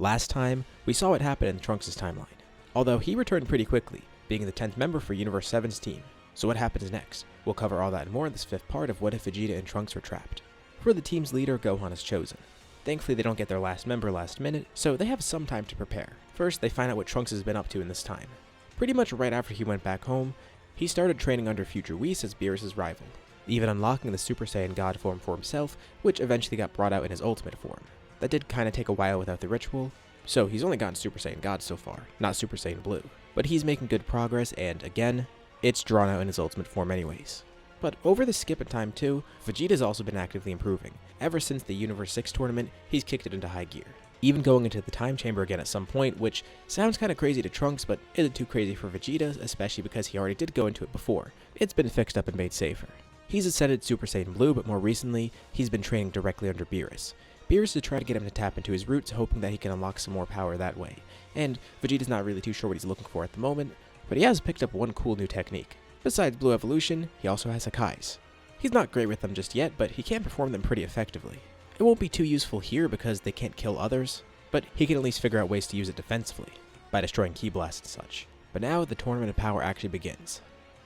Last time, we saw what happened in Trunks' timeline, although he returned pretty quickly, being the 10th member for Universe 7's team. So what happens next? We'll cover all that and more in this 5th part of What If Vegeta and Trunks Were Trapped. For the team's leader, Gohan is chosen. Thankfully, they don't get their last member last minute, so they have some time to prepare. First, they find out what Trunks has been up to in this time. Pretty much right after he went back home, he started training under future Whis as Beerus' rival, even unlocking the Super Saiyan God form for himself, which eventually got brought out in his ultimate form. That did kinda take a while without the ritual, so he's only gotten Super Saiyan God so far, not Super Saiyan Blue. But he's making good progress, and again, it's drawn out in his ultimate form anyways. But over the skip in time too, Vegeta's also been actively improving. Ever since the Universe 6 tournament, he's kicked it into high gear. Even going into the time chamber again at some point, which sounds kinda crazy to Trunks, but isn't too crazy for Vegeta, especially because he already did go into it before. It's been fixed up and made safer. He's ascended Super Saiyan Blue, but more recently, he's been training directly under Beerus. Beerus is trying to get him to tap into his roots, hoping that he can unlock some more power that way. And Vegeta's not really too sure what he's looking for at the moment, but he has picked up one cool new technique. Besides Blue Evolution, he also has Hakais. He's not great with them just yet, but he can perform them pretty effectively. It won't be too useful here because they can't kill others, but he can at least figure out ways to use it defensively, by destroying Ki Blasts and such. But now, the Tournament of Power actually begins.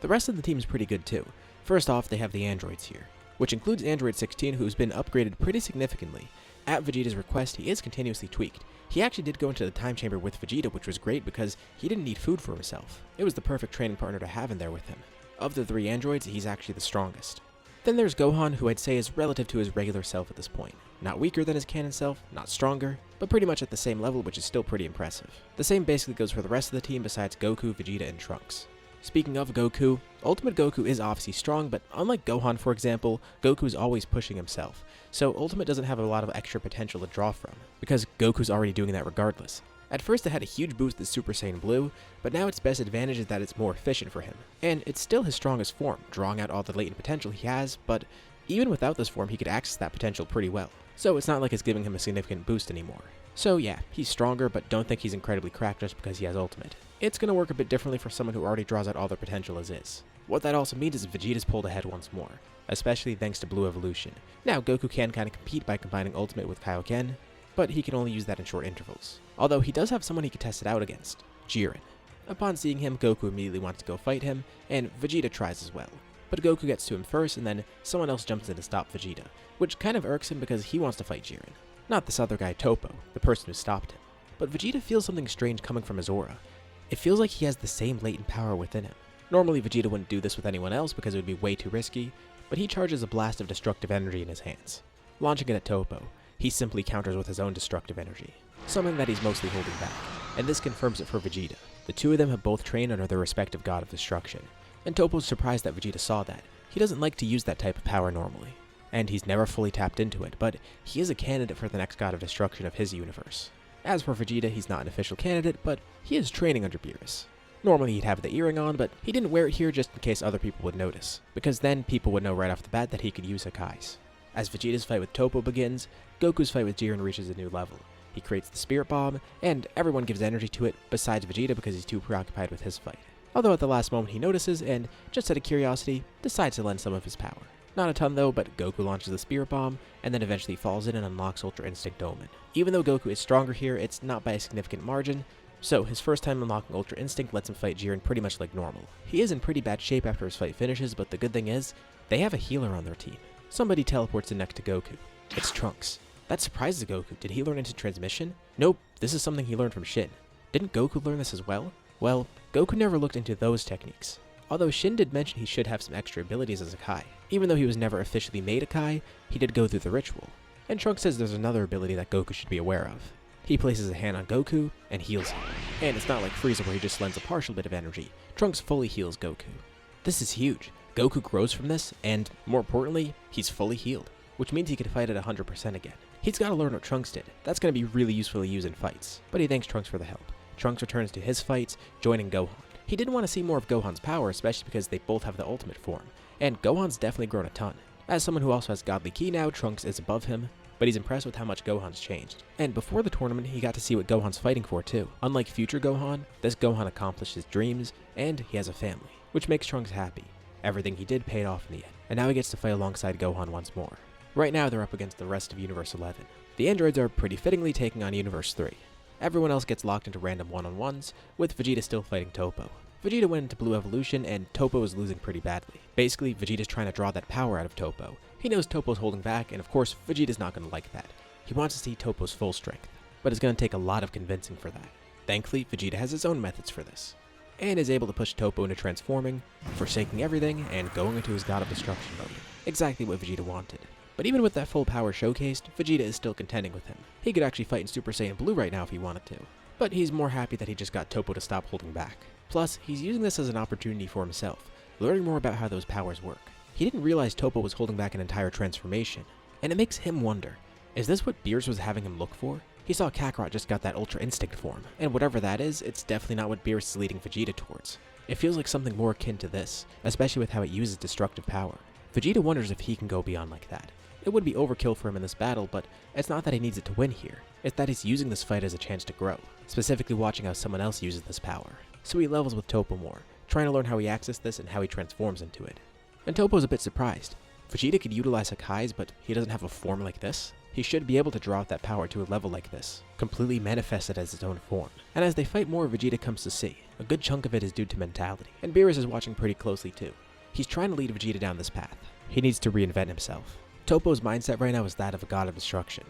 The rest of the team is pretty good too. First off, they have the androids here, which includes Android 16, who's been upgraded pretty significantly. At Vegeta's request, he is continuously tweaked. He actually did go into the time chamber with Vegeta, which was great because he didn't need food for himself. It was the perfect training partner to have in there with him. Of the 3 androids, he's actually the strongest. Then there's Gohan, who I'd say is relative to his regular self at this point. Not weaker than his canon self, not stronger, but pretty much at the same level, which is still pretty impressive. The same basically goes for the rest of the team besides Goku, Vegeta, and Trunks. Speaking of Goku, Ultimate Goku is obviously strong, but unlike Gohan for example, Goku is always pushing himself, so Ultimate doesn't have a lot of extra potential to draw from, because Goku's already doing that regardless. At first it had a huge boost with Super Saiyan Blue, but now its best advantage is that it's more efficient for him. And it's still his strongest form, drawing out all the latent potential he has, but even without this form he could access that potential pretty well. So it's not like it's giving him a significant boost anymore. So yeah, he's stronger, but don't think he's incredibly cracked just because he has Ultimate. It's gonna work a bit differently for someone who already draws out all their potential as is. What that also means is Vegeta's pulled ahead once more, especially thanks to Blue Evolution. Now Goku can kinda compete by combining Ultimate with Kaioken, but he can only use that in short intervals. Although he does have someone he can test it out against, Jiren. Upon seeing him, Goku immediately wants to go fight him, and Vegeta tries as well. But Goku gets to him first, and then someone else jumps in to stop Vegeta, which kind of irks him because he wants to fight Jiren. Not this other guy Toppo, the person who stopped him. But Vegeta feels something strange coming from his aura. It feels like he has the same latent power within him. Normally Vegeta wouldn't do this with anyone else because it would be way too risky, but he charges a blast of destructive energy in his hands. Launching it at Toppo, he simply counters with his own destructive energy, something that he's mostly holding back, and this confirms it for Vegeta. The two of them have both trained under their respective god of destruction, and Toppo's surprised that Vegeta saw that. He doesn't like to use that type of power normally, and he's never fully tapped into it, but he is a candidate for the next god of destruction of his universe. As for Vegeta, he's not an official candidate, but he is training under Beerus. Normally he'd have the earring on, but he didn't wear it here just in case other people would notice, because then people would know right off the bat that he could use Hakais. As Vegeta's fight with Toppo begins, Goku's fight with Jiren reaches a new level. He creates the Spirit Bomb, and everyone gives energy to it besides Vegeta because he's too preoccupied with his fight. Although at the last moment he notices and, just out of curiosity, decides to lend some of his power. Not a ton though, but Goku launches the Spirit Bomb, and then eventually falls in and unlocks Ultra Instinct Omen. Even though Goku is stronger here, it's not by a significant margin, so his first time unlocking Ultra Instinct lets him fight Jiren pretty much like normal. He is in pretty bad shape after his fight finishes, but the good thing is, they have a healer on their team. Somebody teleports in next to Goku. It's Trunks. That surprises Goku. Did he learn instant transmission? Nope, this is something he learned from Shin. Didn't Goku learn this as well? Well, Goku never looked into those techniques. Although Shin did mention he should have some extra abilities as a Kai. Even though he was never officially made a Kai, he did go through the ritual. And Trunks says there's another ability that Goku should be aware of. He places a hand on Goku and heals him. And it's not like Frieza where he just lends a partial bit of energy. Trunks fully heals Goku. This is huge. Goku grows from this, and more importantly, he's fully healed, which means he can fight at 100% again. He's got to learn what Trunks did. That's going to be really useful to use in fights, but he thanks Trunks for the help. Trunks returns to his fights, joining Gohan. He did want to see more of Gohan's power, especially because they both have the ultimate form, and Gohan's definitely grown a ton. As someone who also has Godly Ki now, Trunks is above him, but he's impressed with how much Gohan's changed. And before the tournament, he got to see what Gohan's fighting for too. Unlike future Gohan, this Gohan accomplished his dreams, and he has a family, which makes Trunks happy. Everything he did paid off in the end, and now he gets to fight alongside Gohan once more. Right now they're up against the rest of Universe 11. The androids are pretty fittingly taking on Universe 3. Everyone else gets locked into random one-on-ones, with Vegeta still fighting Toppo. Vegeta went into Blue Evolution, and Toppo is losing pretty badly. Basically, Vegeta's trying to draw that power out of Toppo. He knows Toppo's holding back, and of course, Vegeta's not going to like that. He wants to see Toppo's full strength, but it's going to take a lot of convincing for that. Thankfully, Vegeta has his own methods for this, and is able to push Toppo into transforming, forsaking everything, and going into his God of Destruction mode. Exactly what Vegeta wanted. But even with that full power showcased, Vegeta is still contending with him. He could actually fight in Super Saiyan Blue right now if he wanted to. But he's more happy that he just got Toppo to stop holding back. Plus, he's using this as an opportunity for himself, learning more about how those powers work. He didn't realize Toppo was holding back an entire transformation, and it makes him wonder, is this what Beerus was having him look for? He saw Kakarot just got that Ultra Instinct form, and whatever that is, it's definitely not what Beerus is leading Vegeta towards. It feels like something more akin to this, especially with how it uses destructive power. Vegeta wonders if he can go beyond like that. It would be overkill for him in this battle, but it's not that he needs it to win here. It's that he's using this fight as a chance to grow, specifically watching how someone else uses this power. So he levels with Toppo more, trying to learn how he accesses this and how he transforms into it. And Toppo's a bit surprised. Vegeta could utilize Hakai's, but he doesn't have a form like this. He should be able to draw out that power to a level like this, completely manifested as its own form. And as they fight more, Vegeta comes to see. A good chunk of it is due to mentality, and Beerus is watching pretty closely too. He's trying to lead Vegeta down this path. He needs to reinvent himself. Toppo's mindset right now is that of a god of destruction.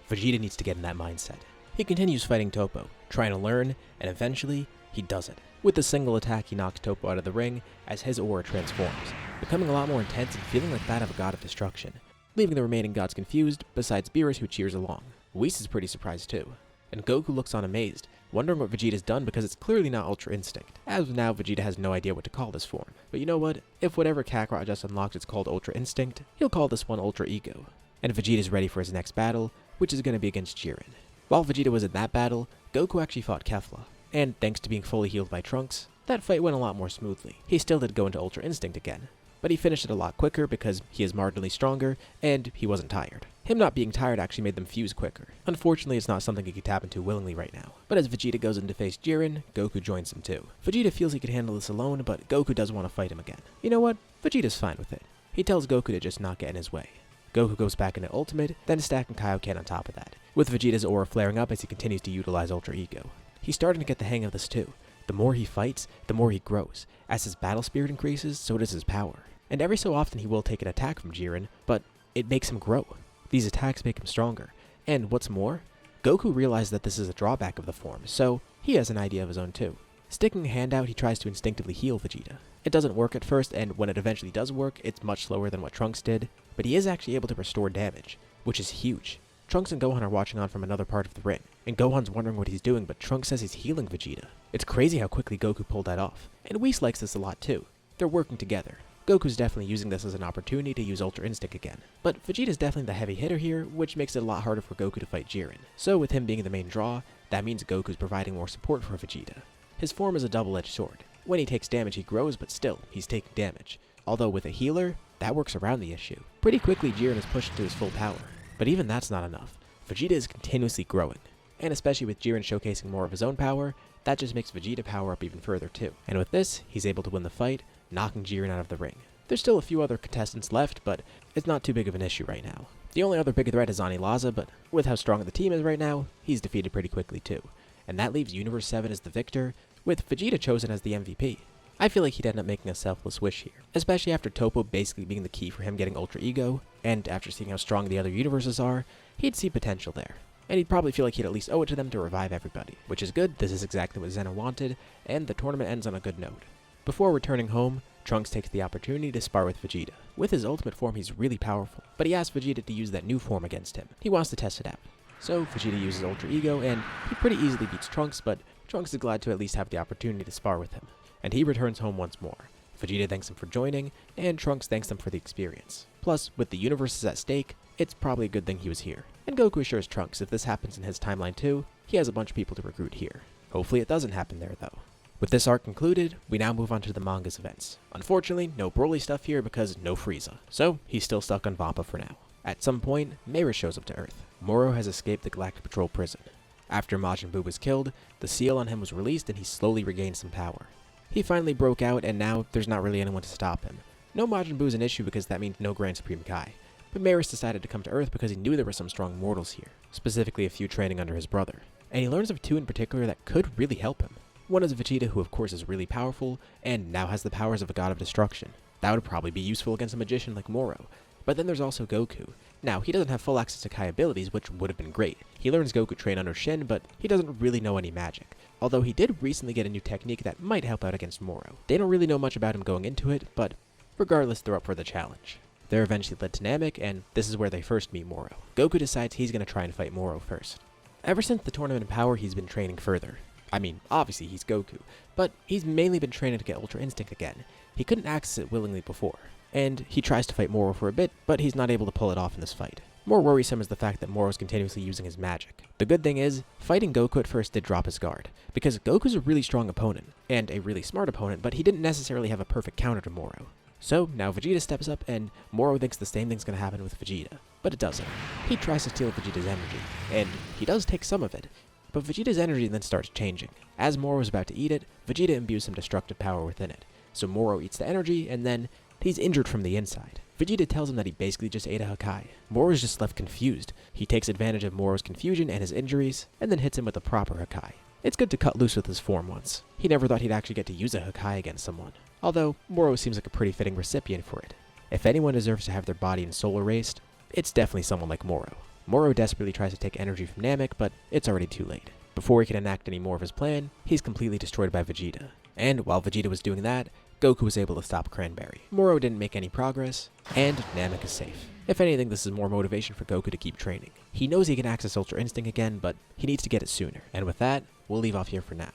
Vegeta needs to get in that mindset. He continues fighting Toppo, trying to learn, and eventually, he does it. With a single attack, he knocks Toppo out of the ring as his aura transforms, becoming a lot more intense and feeling like that of a god of destruction, leaving the remaining gods confused, besides Beerus, who cheers along. Whis is pretty surprised too, and Goku looks on amazed, wondering what Vegeta's done because it's clearly not Ultra Instinct. As of now, Vegeta has no idea what to call this form. But you know what? If whatever Kakarot just unlocked is called Ultra Instinct, he'll call this one Ultra Ego. And Vegeta's ready for his next battle, which is going to be against Jiren. While Vegeta was in that battle, Goku actually fought Kefla. And thanks to being fully healed by Trunks, that fight went a lot more smoothly. He still did go into Ultra Instinct again, but he finished it a lot quicker because he is marginally stronger, and he wasn't tired. Him not being tired actually made them fuse quicker. Unfortunately, it's not something he could tap into willingly right now. But as Vegeta goes in to face Jiren, Goku joins him too. Vegeta feels he could handle this alone, but Goku does want to fight him again. You know what? Vegeta's fine with it. He tells Goku to just not get in his way. Goku goes back into Ultimate, then stacking Kaioken on top of that, with Vegeta's aura flaring up as he continues to utilize Ultra Ego. He's starting to get the hang of this too. The more he fights, the more he grows. As his battle spirit increases, so does his power. And every so often he will take an attack from Jiren, but it makes him grow. These attacks make him stronger. And what's more, Goku realizes that this is a drawback of the form, so he has an idea of his own too. Sticking a hand out, he tries to instinctively heal Vegeta. It doesn't work at first, and when it eventually does work, it's much slower than what Trunks did, but he is actually able to restore damage, which is huge. Trunks and Gohan are watching on from another part of the ring, and Gohan's wondering what he's doing, but Trunks says he's healing Vegeta. It's crazy how quickly Goku pulled that off, and Whis likes this a lot too. They're working together. Goku's definitely using this as an opportunity to use Ultra Instinct again, but Vegeta's definitely the heavy hitter here, which makes it a lot harder for Goku to fight Jiren. So with him being the main draw, that means Goku's providing more support for Vegeta. His form is a double-edged sword. When he takes damage, he grows, but still, he's taking damage. Although with a healer, that works around the issue. Pretty quickly, Jiren is pushed to his full power, but even that's not enough. Vegeta is continuously growing, and especially with Jiren showcasing more of his own power, that just makes Vegeta power up even further too. And with this, he's able to win the fight, knocking Jiren out of the ring. There's still a few other contestants left, but it's not too big of an issue right now. The only other big threat is Laza, but with how strong the team is right now, he's defeated pretty quickly too. And that leaves Universe 7 as the victor, with Vegeta chosen as the MVP. I feel like he'd end up making a selfless wish here, especially after Toppo basically being the key for him getting Ultra Ego, and after seeing how strong the other universes are, he'd see potential there. And he'd probably feel like he'd at least owe it to them to revive everybody, which is good. This is exactly what Zeno wanted, and the tournament ends on a good note. Before returning home, Trunks takes the opportunity to spar with Vegeta. With his ultimate form, he's really powerful, but he asks Vegeta to use that new form against him. He wants to test it out. So Vegeta uses Ultra Ego, and he pretty easily beats Trunks, but Trunks is glad to at least have the opportunity to spar with him. And he returns home once more. Vegeta thanks him for joining, and Trunks thanks him for the experience. Plus, with the universes at stake, it's probably a good thing he was here. And Goku assures Trunks if this happens in his timeline too, he has a bunch of people to recruit here. Hopefully it doesn't happen there though. With this arc concluded, we now move on to the manga's events. Unfortunately, no Broly stuff here because no Frieza, so he's still stuck on Vampa for now. At some point, Mayra shows up to Earth. Morrow has escaped the Galactic Patrol prison. After Majin Buu was killed, the seal on him was released and he slowly regained some power. He finally broke out and now there's not really anyone to stop him. No Majin Buu is an issue because that means no Grand Supreme Kai. But Mayra decided to come to Earth because he knew there were some strong mortals here, specifically a few training under his brother. and he learns of two in particular that could really help him. One is Vegeta, who of course is really powerful, and now has the powers of a god of destruction. That would probably be useful against a magician like Morrow. But then there's also Goku. Now, he doesn't have full access to Kai abilities, which would have been great. He learns Goku train under Shin, but he doesn't really know any magic. Although he did recently get a new technique that might help out against Morrow. They don't really know much about him going into it, but regardless, they're up for the challenge. They're eventually led to Namek, and this is where they first meet Morrow. Goku decides he's going to try and fight Morrow first. Ever since the tournament in Power, he's been training further. I mean, obviously he's Goku, but he's mainly been training to get Ultra Instinct again. He couldn't access it willingly before, and he tries to fight Morrow for a bit, but he's not able to pull it off in this fight. More worrisome is the fact that Morrow's continuously using his magic. The good thing is, fighting Goku at first did drop his guard, because Goku's a really strong opponent, and a really smart opponent, but he didn't necessarily have a perfect counter to Morrow. So now Vegeta steps up, and Morrow thinks the same thing's going to happen with Vegeta, but it doesn't. He tries to steal Vegeta's energy, and he does take some of it, but Vegeta's energy then starts changing. As Morrow is about to eat it, Vegeta imbues some destructive power within it. So Morrow eats the energy, and then he's injured from the inside. Vegeta tells him that he basically just ate a Hakai. Morrow's just left confused. He takes advantage of Morrow's confusion and his injuries, and then hits him with a proper Hakai. It's good to cut loose with his form once. He never thought he'd actually get to use a Hakai against someone. Although, Morrow seems like a pretty fitting recipient for it. If anyone deserves to have their body and soul erased, it's definitely someone like Morrow. Morrow desperately tries to take energy from Namek, but it's already too late. Before he can enact any more of his plan, he's completely destroyed by Vegeta. And while Vegeta was doing that, Goku was able to stop Cranberry. Morrow didn't make any progress, and Namek is safe. If anything, this is more motivation for Goku to keep training. He knows he can access Ultra Instinct again, but he needs to get it sooner. And with that, we'll leave off here for now.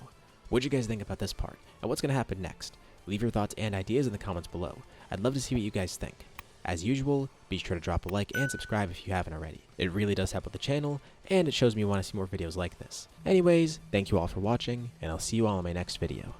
What'd you guys think about this part, and what's going to happen next? Leave your thoughts and ideas in the comments below. I'd love to see what you guys think. As usual, be sure to drop a like and subscribe if you haven't already. It really does help with the channel, and it shows me you want to see more videos like this. Anyways, thank you all for watching, and I'll see you all in my next video.